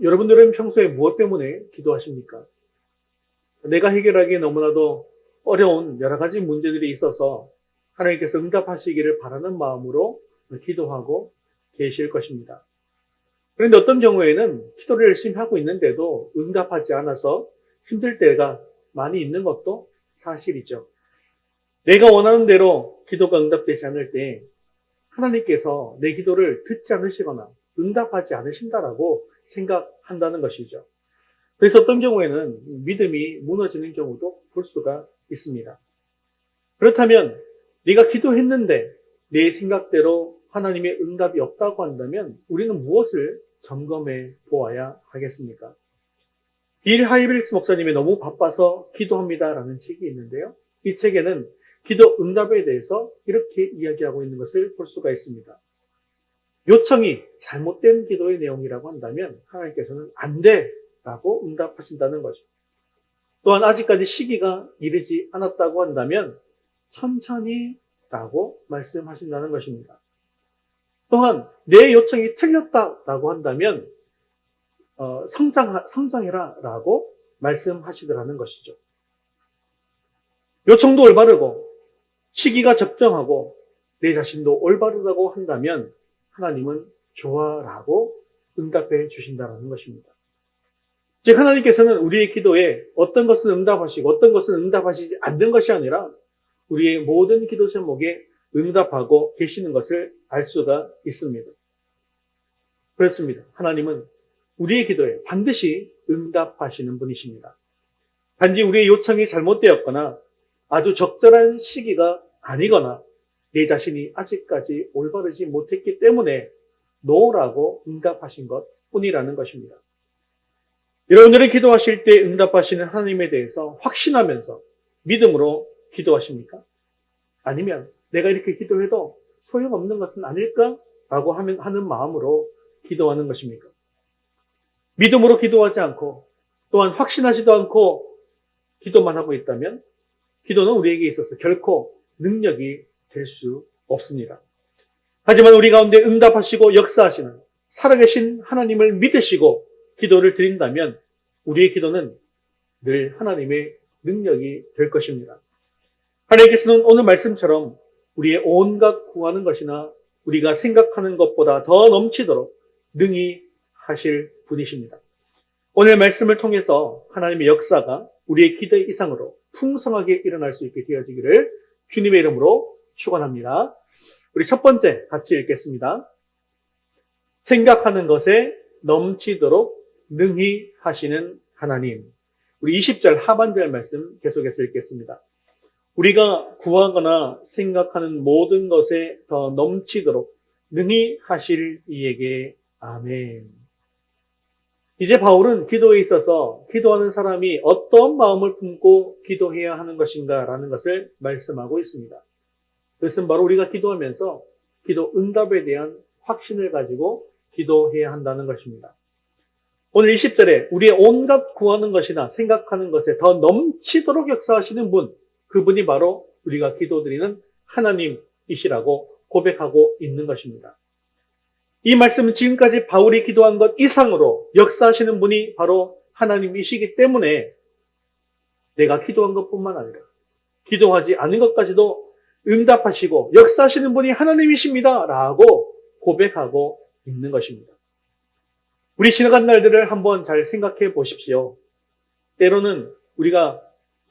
여러분들은 평소에 무엇 때문에 기도하십니까? 내가 해결하기에 너무나도 어려운 여러 가지 문제들이 있어서 하나님께서 응답하시기를 바라는 마음으로 기도하고 계실 것입니다. 그런데 어떤 경우에는 기도를 열심히 하고 있는데도 응답하지 않아서 힘들 때가 많이 있는 것도 사실이죠. 내가 원하는 대로 기도가 응답되지 않을 때 하나님께서 내 기도를 듣지 않으시거나 응답하지 않으신다라고 생각한다는 것이죠. 그래서 어떤 경우에는 믿음이 무너지는 경우도 볼 수가 있습니다. 그렇다면 네가 기도했는데 내 생각대로 하나님의 응답이 없다고 한다면 우리는 무엇을 점검해 보아야 하겠습니까? 빌 하이빌스 목사님의 너무 바빠서 기도합니다라는 책이 있는데요. 이 책에는 기도 응답에 대해서 이렇게 이야기하고 있는 것을 볼 수가 있습니다. 요청이 잘못된 기도의 내용이라고 한다면 하나님께서는 안 돼! 라고 응답하신다는 거죠. 또한 아직까지 시기가 이르지 않았다고 한다면 천천히 라고 말씀하신다는 것입니다. 또한 내 요청이 틀렸다라고 한다면 성장해라 라고 말씀하시더라는 것이죠. 요청도 올바르고 시기가 적정하고 내 자신도 올바르다고 한다면 하나님은 좋아라고 응답해 주신다는 것입니다. 즉 하나님께서는 우리의 기도에 어떤 것은 응답하시고 어떤 것은 응답하시지 않는 것이 아니라 우리의 모든 기도 제목에 응답하고 계시는 것을 알 수가 있습니다. 그렇습니다. 하나님은 우리의 기도에 반드시 응답하시는 분이십니다. 단지 우리의 요청이 잘못되었거나 아주 적절한 시기가 아니거나 내 자신이 아직까지 올바르지 못했기 때문에 노라고 응답하신 것 뿐이라는 것입니다. 여러분들이 기도하실 때 응답하시는 하나님에 대해서 확신하면서 믿음으로 기도하십니까? 아니면 내가 이렇게 기도해도 소용없는 것은 아닐까라고 하는 마음으로 기도하는 것입니까? 믿음으로 기도하지 않고 또한 확신하지도 않고 기도만 하고 있다면 기도는 우리에게 있어서 결코 능력이 될 수 없습니다. 하지만 우리 가운데 응답하시고 역사하시는 살아계신 하나님을 믿으시고 기도를 드린다면 우리의 기도는 늘 하나님의 능력이 될 것입니다. 하나님께서는 오늘 말씀처럼 우리의 온갖 구하는 것이나 우리가 생각하는 것보다 더 넘치도록 능히 하실 분이십니다. 오늘 말씀을 통해서 하나님의 역사가 우리의 기도 이상으로 풍성하게 일어날 수 있게 되어지기를 주님의 이름으로 축원합니다. 우리 첫 번째 같이 읽겠습니다. 생각하는 것에 넘치도록 능히 하시는 하나님. 우리 20절 하반절 말씀 계속해서 읽겠습니다. 우리가 구하거나 생각하는 모든 것에 더 넘치도록 능히 하실 이에게 아멘. 이제 바울은 기도에 있어서 기도하는 사람이 어떤 마음을 품고 기도해야 하는 것인가라는 것을 말씀하고 있습니다. 그것은 바로 우리가 기도하면서 기도 응답에 대한 확신을 가지고 기도해야 한다는 것입니다. 오늘 20절에 우리의 온갖 구하는 것이나 생각하는 것에 더 넘치도록 역사하시는 분, 그분이 바로 우리가 기도드리는 하나님이시라고 고백하고 있는 것입니다. 이 말씀은 지금까지 바울이 기도한 것 이상으로 역사하시는 분이 바로 하나님이시기 때문에 내가 기도한 것뿐만 아니라 기도하지 않은 것까지도 응답하시고 역사하시는 분이 하나님이십니다 라고 고백하고 있는 것입니다. 우리 지나간 날들을 한번 잘 생각해 보십시오. 때로는 우리가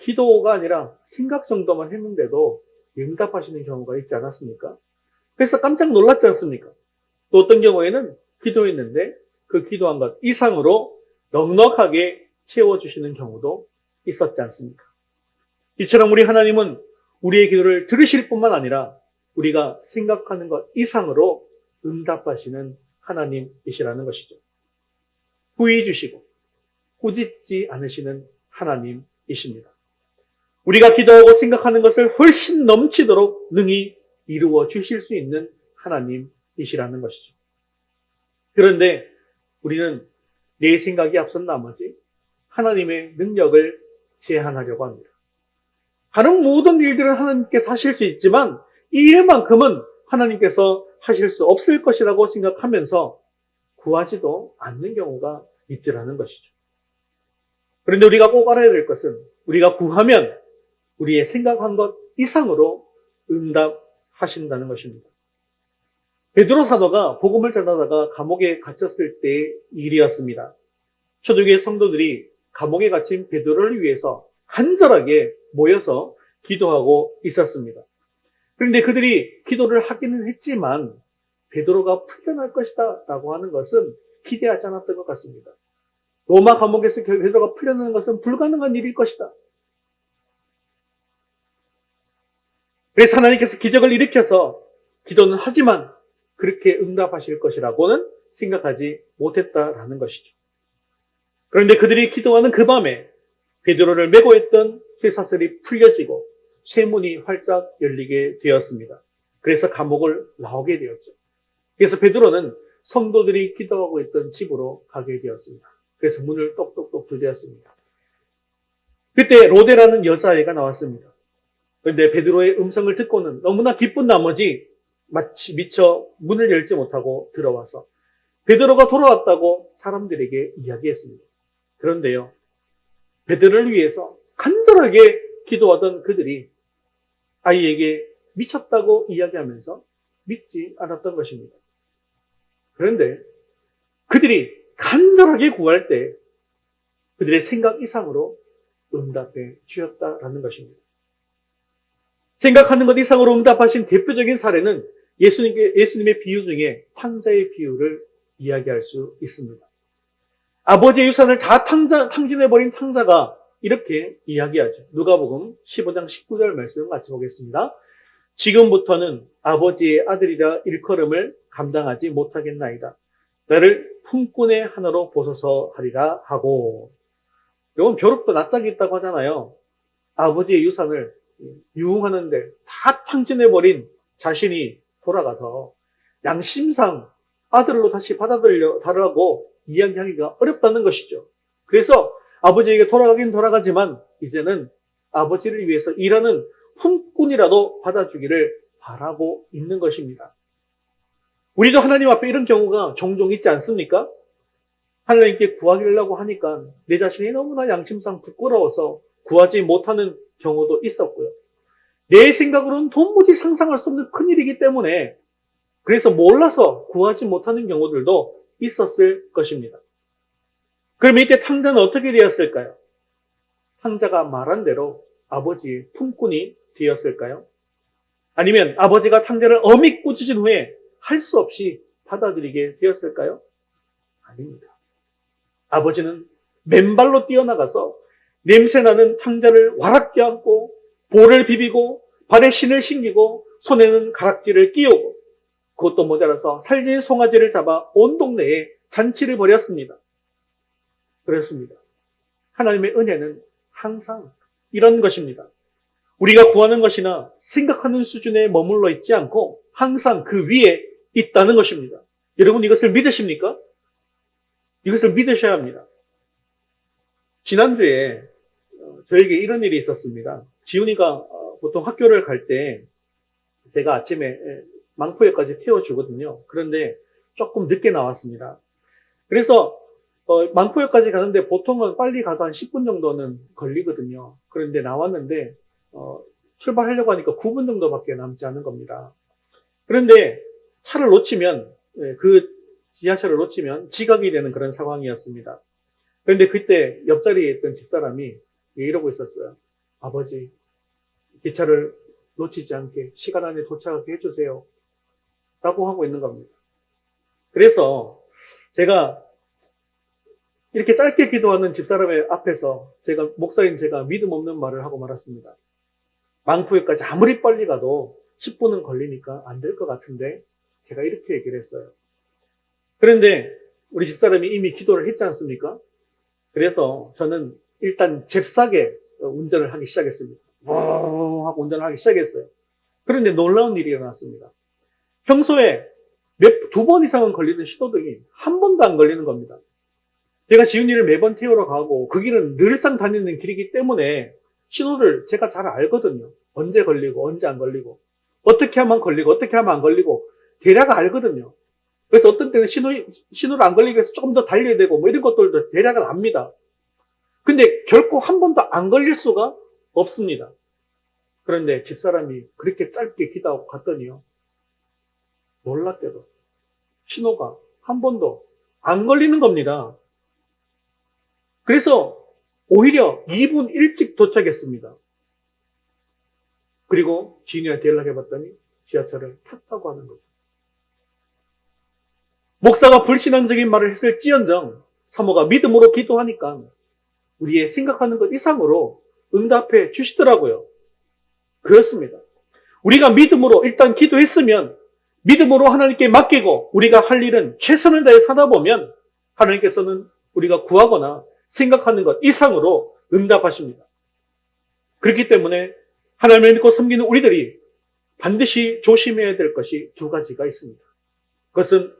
기도가 아니라 생각 정도만 했는데도 응답하시는 경우가 있지 않았습니까? 그래서 깜짝 놀랐지 않습니까? 또 어떤 경우에는 기도했는데 그 기도한 것 이상으로 넉넉하게 채워주시는 경우도 있었지 않습니까? 이처럼 우리 하나님은 우리의 기도를 들으실 뿐만 아니라 우리가 생각하는 것 이상으로 응답하시는 하나님이시라는 것이죠. 후히 주시고 꾸짖지 않으시는 하나님이십니다. 우리가 기도하고 생각하는 것을 훨씬 넘치도록 능히 이루어 주실 수 있는 하나님이시라는 것이죠. 그런데 우리는 내 생각이 앞선 나머지 하나님의 능력을 제한하려고 합니다. 다른 모든 일들은 하나님께서 하실 수 있지만 이 일만큼은 하나님께서 하실 수 없을 것이라고 생각하면서 구하지도 않는 경우가 있더라는 것이죠. 그런데 우리가 꼭 알아야 될 것은 우리가 구하면 우리의 생각한 것 이상으로 응답하신다는 것입니다. 베드로 사도가 복음을 전하다가 감옥에 갇혔을 때의 일이었습니다. 초대교회 성도들이 감옥에 갇힌 베드로를 위해서 간절하게 모여서 기도하고 있었습니다. 그런데 그들이 기도를 하기는 했지만 베드로가 풀려날 것이다 라고 하는 것은 기대하지 않았던 것 같습니다. 로마 감옥에서 베드로가 풀려나는 것은 불가능한 일일 것이다. 그래서 하나님께서 기적을 일으켜서 기도는 하지만 그렇게 응답하실 것이라고는 생각하지 못했다라는 것이죠. 그런데 그들이 기도하는 그 밤에 베드로를 메고 있던 쇠사슬이 풀려지고 쇠문이 활짝 열리게 되었습니다. 그래서 감옥을 나오게 되었죠. 그래서 베드로는 성도들이 기도하고 있던 집으로 가게 되었습니다. 그래서 문을 똑똑똑 두드렸습니다. 그때 로데라는 여자아이가 나왔습니다. 그런데 베드로의 음성을 듣고는 너무나 기쁜 나머지 마치 미처 문을 열지 못하고 들어와서 베드로가 돌아왔다고 사람들에게 이야기했습니다. 그런데요, 베드로를 위해서 간절하게 기도하던 그들이 아이에게 미쳤다고 이야기하면서 믿지 않았던 것입니다. 그런데 그들이 간절하게 구할 때 그들의 생각 이상으로 응답해 주셨다라는 것입니다. 생각하는 것 이상으로 응답하신 대표적인 사례는 예수님의 비유 중에 탕자의 비유를 이야기할 수 있습니다. 아버지의 유산을 다 탕진해버린 탕자가 이렇게 이야기하죠. 누가복음 15장 19절 말씀 같이 보겠습니다. 지금부터는 아버지의 아들이라 일컬음을 감당하지 못하겠나이다. 나를 품꾼의 하나로 보소서 하리라 하고. 이건 벼룩도 낯짝이 있다고 하잖아요. 아버지의 유산을 유흥하는데 다 탕진해버린 자신이 돌아가서 양심상 아들로 다시 받아들여달라고 이야기하기가 어렵다는 것이죠. 그래서 아버지에게 돌아가긴 돌아가지만 이제는 아버지를 위해서 일하는 품꾼이라도 받아주기를 바라고 있는 것입니다. 우리도 하나님 앞에 이런 경우가 종종 있지 않습니까? 하나님께 구하려고 하니까 내 자신이 너무나 양심상 부끄러워서 구하지 못하는 경우도 있었고요. 내 생각으로는 도무지 상상할 수 없는 큰일이기 때문에 그래서 몰라서 구하지 못하는 경우들도 있었을 것입니다. 그럼 이때 탕자는 어떻게 되었을까요? 탕자가 말한 대로 아버지의 품꾼이 되었을까요? 아니면 아버지가 탕자를 엄히 꾸짖은 후에 할 수 없이 받아들이게 되었을까요? 아닙니다. 아버지는 맨발로 뛰어나가서 냄새나는 탕자를 와락 껴안고 볼을 비비고 발에 신을 신기고 손에는 가락지를 끼우고 그것도 모자라서 살진 송아지를 잡아 온 동네에 잔치를 벌였습니다. 그렇습니다. 하나님의 은혜는 항상 이런 것입니다. 우리가 구하는 것이나 생각하는 수준에 머물러 있지 않고 항상 그 위에 있다는 것입니다. 여러분 이것을 믿으십니까? 이것을 믿으셔야 합니다. 지난주에 저에게 이런 일이 있었습니다. 지훈이가 보통 학교를 갈 때 제가 아침에 망포역까지 태워주거든요. 그런데 조금 늦게 나왔습니다. 그래서 망포역까지 가는데 보통은 빨리 가도 한 10분 정도는 걸리거든요. 그런데 나왔는데 출발하려고 하니까 9분 정도밖에 남지 않은 겁니다. 그런데 차를 놓치면 그 지하철을 놓치면 지각이 되는 그런 상황이었습니다. 그런데 그때 옆자리에 있던 집사람이 이러고 있었어요. 아버지, 기차를 놓치지 않게 시간 안에 도착하게 해주세요. 라고 하고 있는 겁니다. 그래서 제가 이렇게 짧게 기도하는 집사람의 앞에서 목사인 제가 믿음 없는 말을 하고 말았습니다. 망포역까지 아무리 빨리 가도 10분은 걸리니까 안 될 것 같은데 제가 이렇게 얘기를 했어요. 그런데 우리 집사람이 이미 기도를 했지 않습니까? 그래서 저는 일단 잽싸게 운전을 하기 시작했습니다. 하고 운전을 하기 시작했어요. 그런데 놀라운 일이 일어났습니다. 평소에 두 번 이상은 걸리던 신호등이 한 번도 안 걸리는 겁니다. 제가 지훈이를 매번 태우러 가고 그 길은 늘상 다니는 길이기 때문에 신호를 제가 잘 알거든요. 언제 걸리고 언제 안 걸리고 어떻게 하면 걸리고 어떻게 하면 안 걸리고 대략 알거든요. 그래서 어떤 때는 신호를 안 걸리기 위해서 조금 더 달려야 되고 뭐 이런 것들도 대략은 압니다. 근데 결코 한 번도 안 걸릴 수가 없습니다. 그런데 집사람이 그렇게 짧게 기도하고 갔더니요, 놀랍게도 신호가 한 번도 안 걸리는 겁니다. 그래서 오히려 2분 일찍 도착했습니다. 그리고 지인한테 연락해봤더니 지하철을 탔다고 하는 거죠. 목사가 불신앙적인 말을 했을지언정 사모가 믿음으로 기도하니까 우리의 생각하는 것 이상으로 응답해 주시더라고요. 그렇습니다. 우리가 믿음으로 일단 기도했으면 믿음으로 하나님께 맡기고 우리가 할 일은 최선을 다해 사다 보면 하나님께서는 우리가 구하거나 생각하는 것 이상으로 응답하십니다. 그렇기 때문에 하나님을 믿고 섬기는 우리들이 반드시 조심해야 될 것이 두 가지가 있습니다. 그것은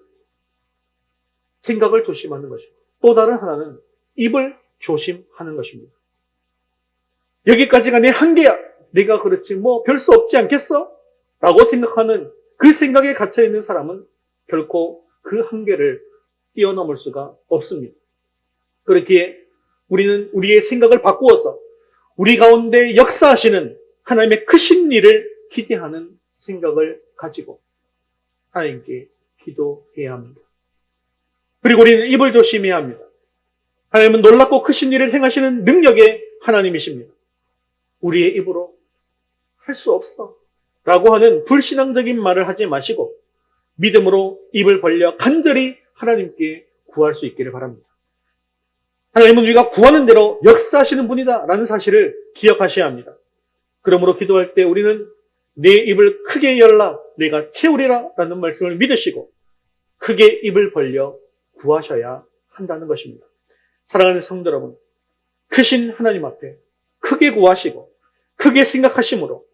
생각을 조심하는 것이고 또 다른 하나는 입을 조심하는 것입니다. 여기까지가 내 한계야. 내가 그렇지 뭐 별 수 없지 않겠어? 라고 생각하는 그 생각에 갇혀있는 사람은 결코 그 한계를 뛰어넘을 수가 없습니다. 그렇기에 우리는 우리의 생각을 바꾸어서 우리 가운데 역사하시는 하나님의 크신 일을 기대하는 생각을 가지고 하나님께 기도해야 합니다. 그리고 우리는 입을 조심해야 합니다. 하나님은 놀랍고 크신 일을 행하시는 능력의 하나님이십니다. 우리의 입으로 할 수 없어 라고 하는 불신앙적인 말을 하지 마시고 믿음으로 입을 벌려 간절히 하나님께 구할 수 있기를 바랍니다. 하나님은 우리가 구하는 대로 역사하시는 분이다 라는 사실을 기억하셔야 합니다. 그러므로 기도할 때 우리는 내 입을 크게 열라 내가 채우리라 라는 말씀을 믿으시고 크게 입을 벌려 구하셔야 한다는 것입니다. 사랑하는 성도 여러분, 크신 하나님 앞에 크게 구하시고 크게 생각하심으로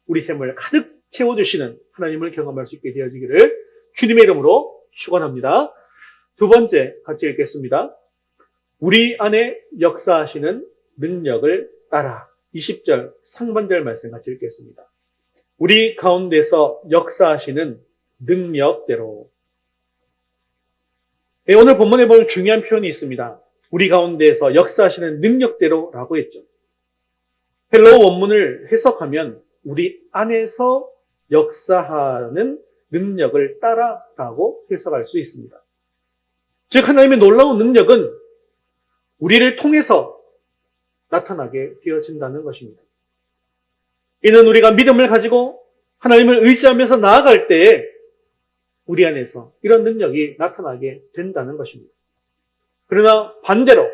우리 삶을 가득 채워주시는 하나님을 경험할 수 있게 되어지기를 주님의 이름으로 축원합니다. 두 번째 같이 읽겠습니다. 우리 안에 역사하시는 능력을 따라 20절 상반절 말씀 같이 읽겠습니다. 우리 가운데서 역사하시는 능력대로. 네, 오늘 본문에 보면 중요한 표현이 있습니다. 우리 가운데에서 역사하시는 능력대로라고 했죠. 헬라어 원문을 해석하면 우리 안에서 역사하는 능력을 따라라고 해석할 수 있습니다. 즉 하나님의 놀라운 능력은 우리를 통해서 나타나게 되어진다는 것입니다. 이는 우리가 믿음을 가지고 하나님을 의지하면서 나아갈 때에 우리 안에서 이런 능력이 나타나게 된다는 것입니다. 그러나 반대로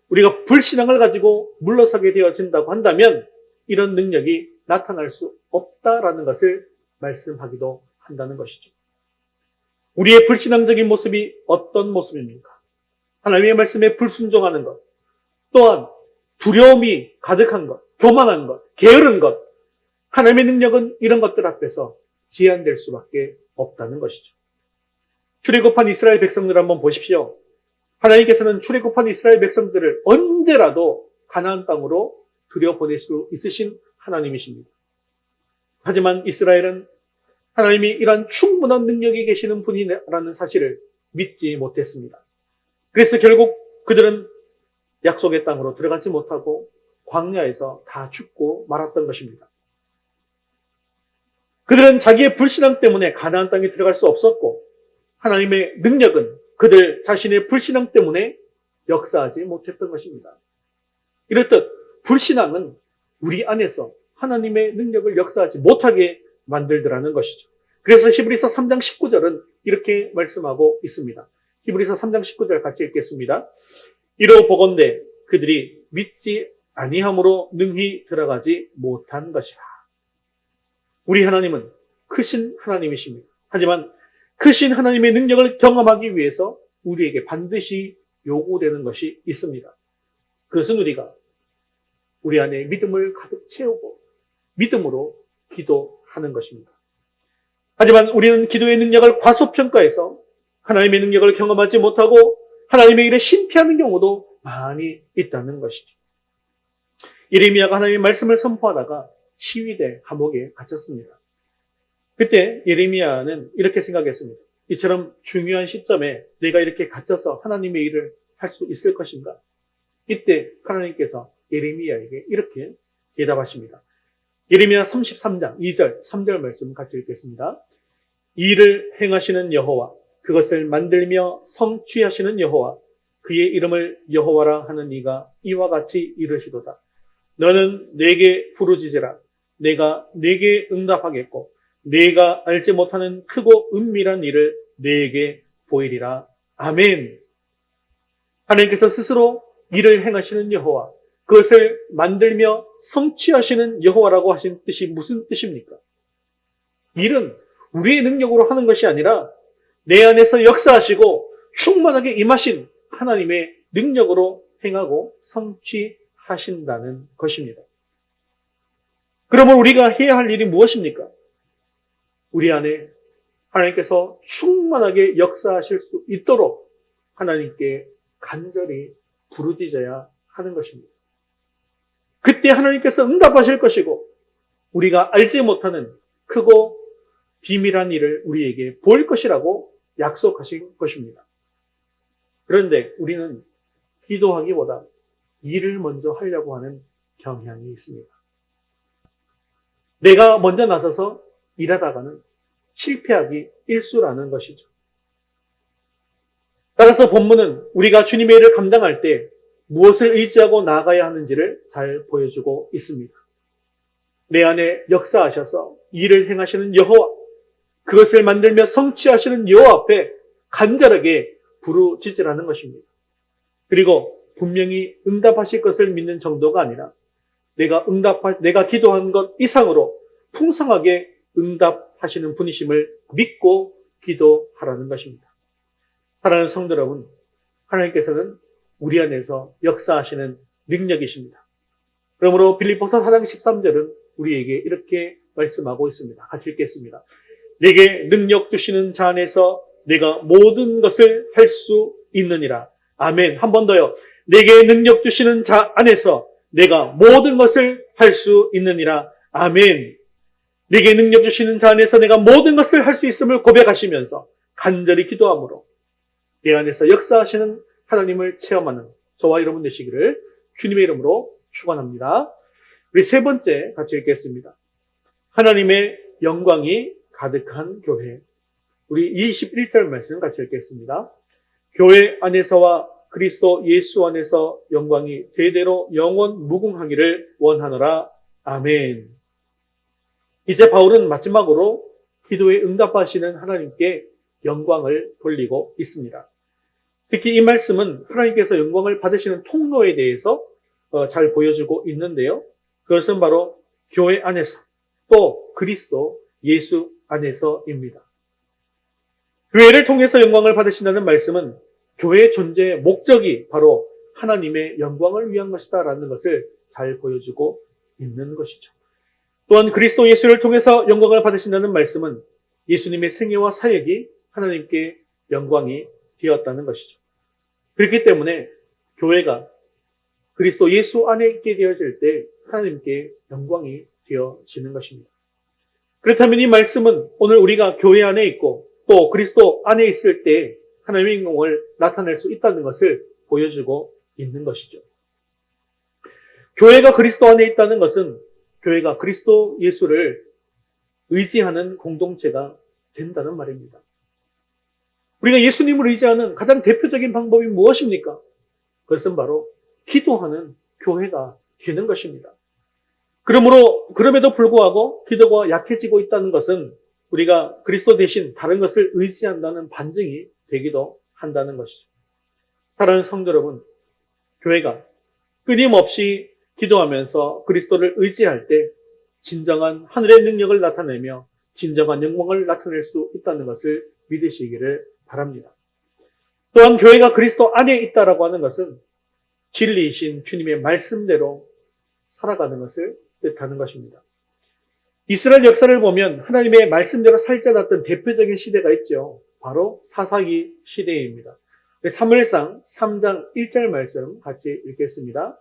우리가 불신앙을 가지고 물러서게 되어진다고 한다면 이런 능력이 나타날 수 없다라는 것을 말씀하기도 한다는 것이죠. 우리의 불신앙적인 모습이 어떤 모습입니까? 하나님의 말씀에 불순종하는 것, 또한 두려움이 가득한 것, 교만한 것, 게으른 것, 하나님의 능력은 이런 것들 앞에서 제한될 수밖에 없다는 것이죠. 출애굽한 이스라엘 백성들 한번 보십시오. 하나님께서는 출애굽한 이스라엘 백성들을 언제라도 가나안 땅으로 들여보낼 수 있으신 하나님이십니다. 하지만 이스라엘은 하나님이 이러한 충분한 능력이 계시는 분이라는 사실을 믿지 못했습니다. 그래서 결국 그들은 약속의 땅으로 들어가지 못하고 광야에서 다 죽고 말았던 것입니다. 그들은 자기의 불신앙 때문에 가나안 땅에 들어갈 수 없었고 하나님의 능력은 그들 자신의 불신앙 때문에 역사하지 못했던 것입니다. 이렇듯 불신앙은 우리 안에서 하나님의 능력을 역사하지 못하게 만들더라는 것이죠. 그래서 히브리서 3장 19절은 이렇게 말씀하고 있습니다. 히브리서 3장 19절 같이 읽겠습니다. 이로 보건대 그들이 믿지 아니함으로 능히 들어가지 못한 것이라. 우리 하나님은 크신 하나님이십니다. 하지만 크신 하나님의 능력을 경험하기 위해서 우리에게 반드시 요구되는 것이 있습니다. 그것은 우리가 우리 안에 믿음을 가득 채우고 믿음으로 기도하는 것입니다. 하지만 우리는 기도의 능력을 과소평가해서 하나님의 능력을 경험하지 못하고 하나님의 일에 실패하는 경우도 많이 있다는 것이죠. 예레미야가 하나님의 말씀을 선포하다가 시위대 감옥에 갇혔습니다. 그때 예레미야는 이렇게 생각했습니다. 이처럼 중요한 시점에 내가 이렇게 갇혀서 하나님의 일을 할 수 있을 것인가? 이때 하나님께서 예레미야에게 이렇게 대답하십니다. 예레미야 33장 2절, 3절 말씀 같이 읽겠습니다. 일을 행하시는 여호와, 그것을 만들며 성취하시는 여호와, 그의 이름을 여호와라 하는 이가 이와 같이 이르시도다. 너는 내게 부르짖으라. 내가 내게 응답하겠고 내가 알지 못하는 크고 은밀한 일을 내게 보이리라. 아멘. 하나님께서 스스로 일을 행하시는 여호와, 그것을 만들며 성취하시는 여호와라고 하신 뜻이 무슨 뜻입니까? 일은 우리의 능력으로 하는 것이 아니라 내 안에서 역사하시고 충만하게 임하신 하나님의 능력으로 행하고 성취하신다는 것입니다. 그러면 우리가 해야 할 일이 무엇입니까? 우리 안에 하나님께서 충만하게 역사하실 수 있도록 하나님께 간절히 부르짖어야 하는 것입니다. 그때 하나님께서 응답하실 것이고 우리가 알지 못하는 크고 비밀한 일을 우리에게 보일 것이라고 약속하신 것입니다. 그런데 우리는 기도하기보다 일을 먼저 하려고 하는 경향이 있습니다. 내가 먼저 나서서 일하다가는 실패하기 일수라는 것이죠. 따라서 본문은 우리가 주님의 일을 감당할 때 무엇을 의지하고 나아가야 하는지를 잘 보여주고 있습니다. 내 안에 역사하셔서 일을 행하시는 여호와, 그것을 만들며 성취하시는 여호와 앞에 간절하게 부르짖으라는 것입니다. 그리고 분명히 응답하실 것을 믿는 정도가 아니라 내가 기도한 것 이상으로 풍성하게 응답하시는 분이심을 믿고 기도하라는 것입니다. 사랑하는 성도 여러분, 하나님께서는 우리 안에서 역사하시는 능력이십니다. 그러므로 빌립보서 4장 13절은 우리에게 이렇게 말씀하고 있습니다. 같이 읽겠습니다. 내게 능력 주시는 자 안에서 내가 모든 것을 할 수 있느니라. 아멘. 한 번 더요. 내게 능력 주시는 자 안에서 내가 모든 것을 할 수 있느니라. 아멘. 내게 능력 주시는 자 안에서 내가 모든 것을 할 수 있음을 고백하시면서 간절히 기도함으로 내 안에서 역사하시는 하나님을 체험하는 저와 여러분 되시기를 주님의 이름으로 축원합니다. 우리 세 번째 같이 읽겠습니다. 하나님의 영광이 가득한 교회. 우리 21절 말씀 같이 읽겠습니다. 교회 안에서와 그리스도 예수 안에서 영광이 대대로 영원 무궁하기를 원하노라. 아멘. 이제 바울은 마지막으로 기도에 응답하시는 하나님께 영광을 돌리고 있습니다. 특히 이 말씀은 하나님께서 영광을 받으시는 통로에 대해서 잘 보여주고 있는데요. 그것은 바로 교회 안에서 또 그리스도 예수 안에서입니다. 교회를 통해서 영광을 받으신다는 말씀은 교회의 존재의 목적이 바로 하나님의 영광을 위한 것이다라는 것을 잘 보여주고 있는 것이죠. 또한 그리스도 예수를 통해서 영광을 받으신다는 말씀은 예수님의 생애와 사역이 하나님께 영광이 되었다는 것이죠. 그렇기 때문에 교회가 그리스도 예수 안에 있게 되어질 때 하나님께 영광이 되어지는 것입니다. 그렇다면 이 말씀은 오늘 우리가 교회 안에 있고 또 그리스도 안에 있을 때 하나님의 영광을 나타낼 수 있다는 것을 보여주고 있는 것이죠. 교회가 그리스도 안에 있다는 것은 교회가 그리스도 예수를 의지하는 공동체가 된다는 말입니다. 우리가 예수님을 의지하는 가장 대표적인 방법이 무엇입니까? 그것은 바로 기도하는 교회가 되는 것입니다. 그럼에도 불구하고 기도가 약해지고 있다는 것은 우리가 그리스도 대신 다른 것을 의지한다는 반증이 되기도 한다는 것이죠. 사랑하는 성도 여러분, 교회가 끊임없이 기도하면서 그리스도를 의지할 때 진정한 하늘의 능력을 나타내며 진정한 영광을 나타낼 수 있다는 것을 믿으시기를 바랍니다. 또한 교회가 그리스도 안에 있다라고 하는 것은 진리이신 주님의 말씀대로 살아가는 것을 뜻하는 것입니다. 이스라엘 역사를 보면 하나님의 말씀대로 살지 않았던 대표적인 시대가 있죠. 바로 사사기 시대입니다. 사무엘상 3장 1절 말씀 같이 읽겠습니다.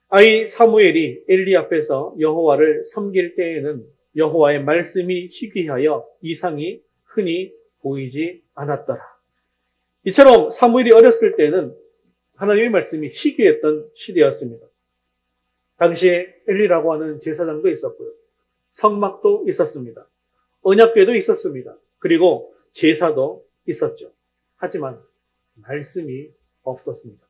아이 사무엘이 엘리 앞에서 여호와를 섬길 때에는 여호와의 말씀이 희귀하여 이상이 흔히 보이지 않았더라. 이처럼 사무엘이 어렸을 때는 하나님의 말씀이 희귀했던 시대였습니다. 당시에 엘리라고 하는 제사장도 있었고요. 성막도 있었습니다. 언약궤도 있었습니다. 그리고 제사도 있었죠. 하지만 말씀이 없었습니다.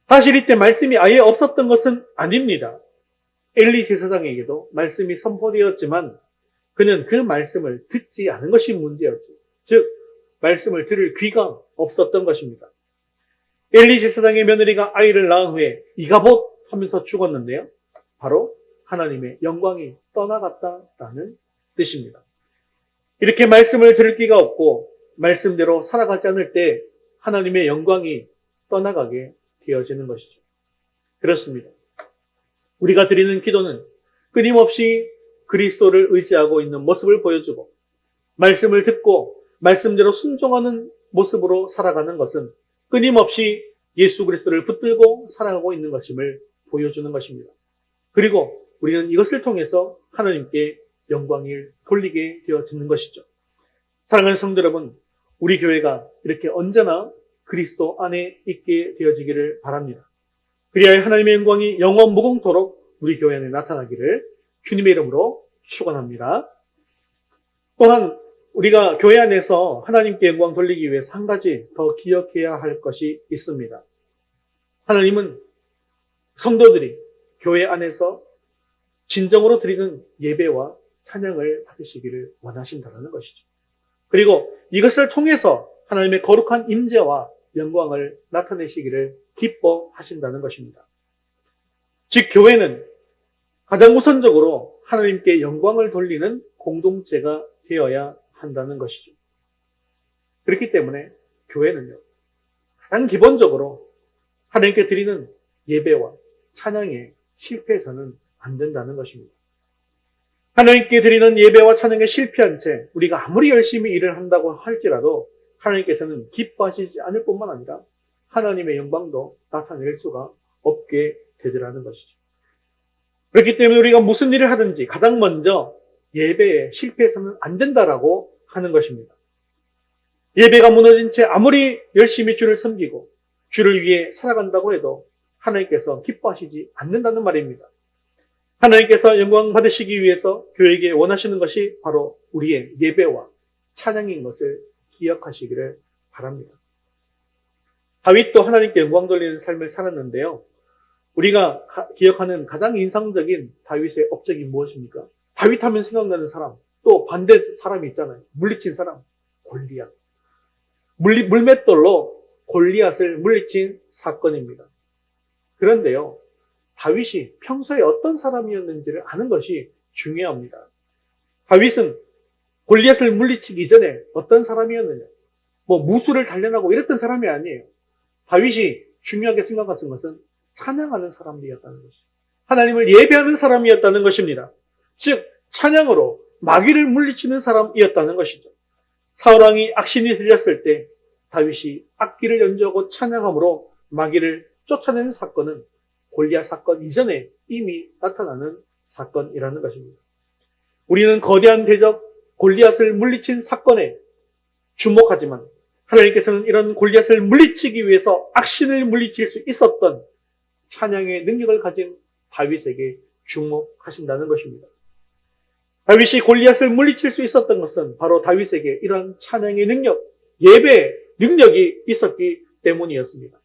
사실 이때 말씀이 아예 없었던 것은 아닙니다. 엘리 제사장에게도 말씀이 선포되었지만 그는 그 말씀을 듣지 않은 것이 문제였죠. 즉 말씀을 들을 귀가 없었던 것입니다. 엘리 제사장의 며느리가 아이를 낳은 후에 이가봇 하면서 죽었는데요. 바로 하나님의 영광이 떠나갔다라는 뜻입니다. 이렇게 말씀을 들을 귀가 없고 말씀대로 살아가지 않을 때 하나님의 영광이 떠나가게 되어지는 것이죠. 그렇습니다. 우리가 드리는 기도는 끊임없이 그리스도를 의지하고 있는 모습을 보여주고 말씀을 듣고 말씀대로 순종하는 모습으로 살아가는 것은 끊임없이 예수 그리스도를 붙들고 살아가고 있는 것임을 보여주는 것입니다. 그리고 우리는 이것을 통해서 하나님께 영광을 돌리게 되어지는 것이죠. 사랑하는 성도 여러분, 우리 교회가 이렇게 언제나 그리스도 안에 있게 되어지기를 바랍니다. 그리하여 하나님의 영광이 영원 무궁토록 우리 교회 안에 나타나기를 주님의 이름으로 축원합니다. 또한 우리가 교회 안에서 하나님께 영광 돌리기 위해서 한 가지 더 기억해야 할 것이 있습니다. 하나님은 성도들이 교회 안에서 진정으로 드리는 예배와 찬양을 받으시기를 원하신다는 것이죠. 그리고 이것을 통해서 하나님의 거룩한 임재와 영광을 나타내시기를 기뻐하신다는 것입니다. 즉 교회는 가장 우선적으로 하나님께 영광을 돌리는 공동체가 되어야 한다는 것이죠. 그렇기 때문에 교회는요, 가장 기본적으로 하나님께 드리는 예배와 찬양에 실패해서는 안 된다는 것입니다. 하나님께 드리는 예배와 찬양에 실패한 채 우리가 아무리 열심히 일을 한다고 할지라도 하나님께서는 기뻐하시지 않을 뿐만 아니라 하나님의 영광도 나타낼 수가 없게 되더라는 것이죠. 그렇기 때문에 우리가 무슨 일을 하든지 가장 먼저 예배에 실패해서는 안 된다라고 하는 것입니다. 예배가 무너진 채 아무리 열심히 주를 섬기고 주를 위해 살아간다고 해도 하나님께서 기뻐하시지 않는다는 말입니다. 하나님께서 영광 받으시기 위해서 교회에게 원하시는 것이 바로 우리의 예배와 찬양인 것을 기억하시기를 바랍니다. 다윗도 하나님께 영광 돌리는 삶을 살았는데요. 우리가 기억하는 가장 인상적인 다윗의 업적이 무엇입니까? 다윗 하면 생각나는 사람, 또 반대 사람이 있잖아요. 물리친 사람, 골리앗. 물맷돌로 골리앗을 물리친 사건입니다. 그런데요, 다윗이 평소에 어떤 사람이었는지를 아는 것이 중요합니다. 다윗은 골리앗을 물리치기 전에 어떤 사람이었느냐? 무술을 단련하고 이랬던 사람이 아니에요. 다윗이 중요하게 생각했던 것은 찬양하는 사람이었다는 것이죠. 하나님을 예배하는 사람이었다는 것입니다. 즉 찬양으로 마귀를 물리치는 사람이었다는 것이죠. 사울왕이 악신이 들렸을 때 다윗이 악기를 연주하고 찬양함으로 마귀를 쫓아내는 사건은 골리앗 사건 이전에 이미 나타나는 사건이라는 것입니다. 우리는 거대한 대적 골리앗을 물리친 사건에 주목하지만 하나님께서는 이런 골리앗을 물리치기 위해서 악신을 물리칠 수 있었던 찬양의 능력을 가진 다윗에게 주목하신다는 것입니다. 다윗이 골리앗을 물리칠 수 있었던 것은 바로 다윗에게 이런 찬양의 능력, 예배의 능력이 있었기 때문이었습니다.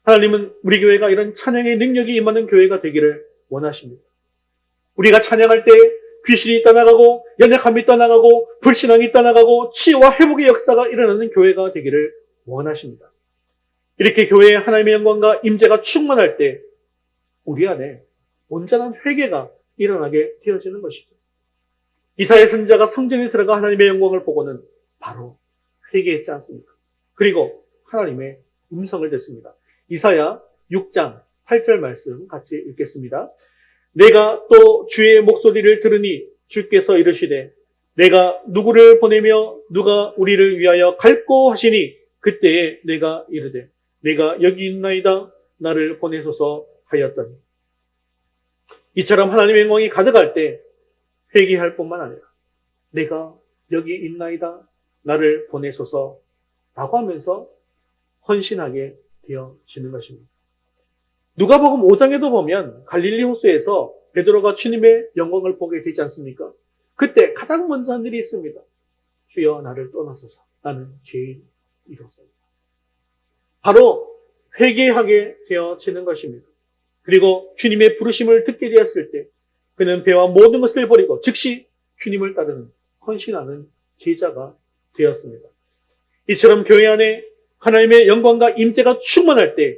하나님은 우리 교회가 이런 찬양의 능력이 임하는 교회가 되기를 원하십니다. 우리가 찬양할 때 귀신이 떠나가고 연약함이 떠나가고 불신앙이 떠나가고 치유와 회복의 역사가 일어나는 교회가 되기를 원하십니다. 이렇게 교회에 하나님의 영광과 임재가 충만할 때 우리 안에 온전한 회개가 일어나게 되어지는 것이죠. 이사야 선지자가 성전에 들어가 하나님의 영광을 보고는 바로 회개했지 않습니까? 그리고 하나님의 음성을 듣습니다. 이사야 6장 8절 말씀 같이 읽겠습니다. 내가 또 주의 목소리를 들으니 주께서 이르시되 내가 누구를 보내며 누가 우리를 위하여 갈꼬 하시니 그때에 내가 이르되 내가 여기 있나이다 나를 보내소서 하였더니. 이처럼 하나님의 영광이 가득할 때 회개할 뿐만 아니라 내가 여기 있나이다 나를 보내소서라고 하면서 헌신하게 되어지는 것입니다. 누가복음 5장에도 보면 갈릴리 호수에서 베드로가 주님의 영광을 보게 되지 않습니까? 그때 가장 먼저 한 일이 있습니다. 주여 나를 떠나소서. 나는 죄인이로소이다. 바로 회개하게 되어지는 것입니다. 그리고 주님의 부르심을 듣게 되었을 때 그는 배와 모든 것을 버리고 즉시 주님을 따르는 헌신하는 제자가 되었습니다. 이처럼 교회 안에 하나님의 영광과 임재가 충만할 때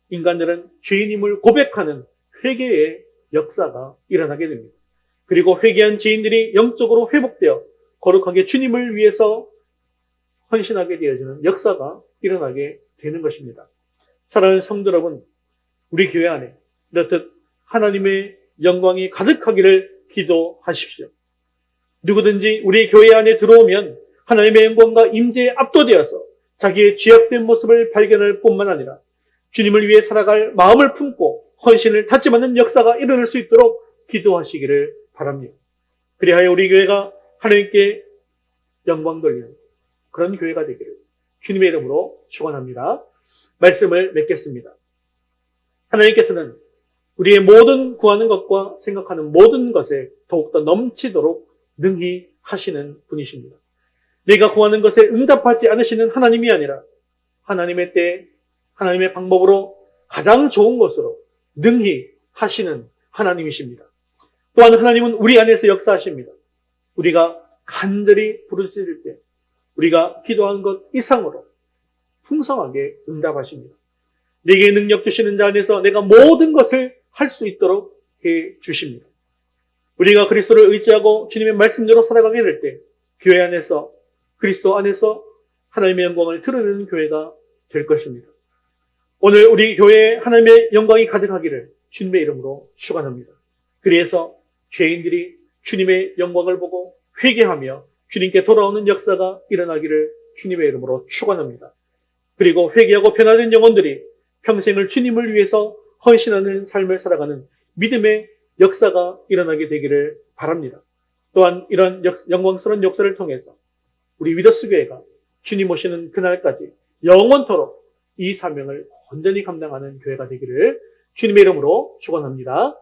인간들은 죄인임을 고백하는 회개의 역사가 일어나게 됩니다. 그리고 회개한 죄인들이 영적으로 회복되어 거룩하게 주님을 위해서 헌신하게 되어지는 역사가 일어나게 되는 것입니다. 사랑하는 성도 여러분, 우리 교회 안에 이렇듯 하나님의 영광이 가득하기를 기도하십시오. 누구든지 우리 교회 안에 들어오면 하나님의 영광과 임재에 압도되어서 자기의 죄악된 모습을 발견할 뿐만 아니라 주님을 위해 살아갈 마음을 품고 헌신을 다짐하는 역사가 일어날 수 있도록 기도하시기를 바랍니다. 그리하여 우리 교회가 하나님께 영광 돌리는 그런 교회가 되기를 주님의 이름으로 축원합니다. 말씀을 맺겠습니다. 하나님께서는 우리의 모든 구하는 것과 생각하는 모든 것에 더욱더 넘치도록 능히 하시는 분이십니다. 내가 구하는 것에 응답하지 않으시는 하나님이 아니라 하나님의 때, 하나님의 방법으로 가장 좋은 것으로 능히 하시는 하나님이십니다. 또한 하나님은 우리 안에서 역사하십니다. 우리가 간절히 부르짖을 때 우리가 기도한 것 이상으로 풍성하게 응답하십니다. 내게 능력 주시는 자 안에서 내가 모든 것을 할 수 있도록 해 주십니다. 우리가 그리스도를 의지하고 주님의 말씀대로 살아가게 될 때 교회 안에서 그리스도 안에서 하나님의 영광을 드러내는 교회가 될 것입니다. 오늘 우리 교회에 하나님의 영광이 가득하기를 주님의 이름으로 축원합니다. 그래서 죄인들이 주님의 영광을 보고 회개하며 주님께 돌아오는 역사가 일어나기를 주님의 이름으로 축원합니다. 그리고 회개하고 변화된 영혼들이 평생을 주님을 위해서 헌신하는 삶을 살아가는 믿음의 역사가 일어나게 되기를 바랍니다. 또한 이런 영광스러운 역사를 통해서 우리 위더스 교회가 주님 오시는 그날까지 영원토록 이 사명을 온전히 감당하는 교회가 되기를 주님의 이름으로 축원합니다.